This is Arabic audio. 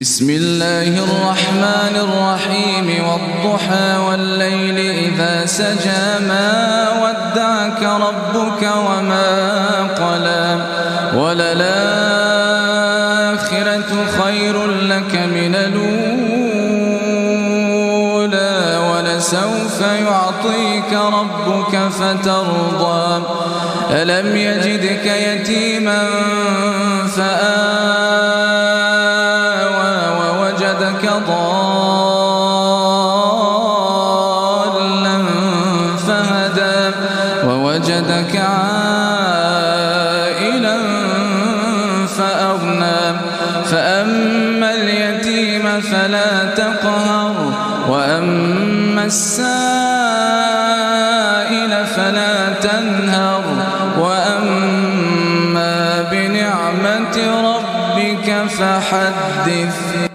بسم الله الرحمن الرحيم والضحى والليل إذا سجى ما ودعك ربك وما قلى وللآخرة خير لك من الأولى ولسوف يعطيك ربك فترضى ألم يجدك يتيما فآوى ووجدك ضالا فهدى ووجدك عائلا فأغنى فأما اليتيم فلا تقهر وأما السائل فلا تنهر وأما بنعمة ربك فحدث.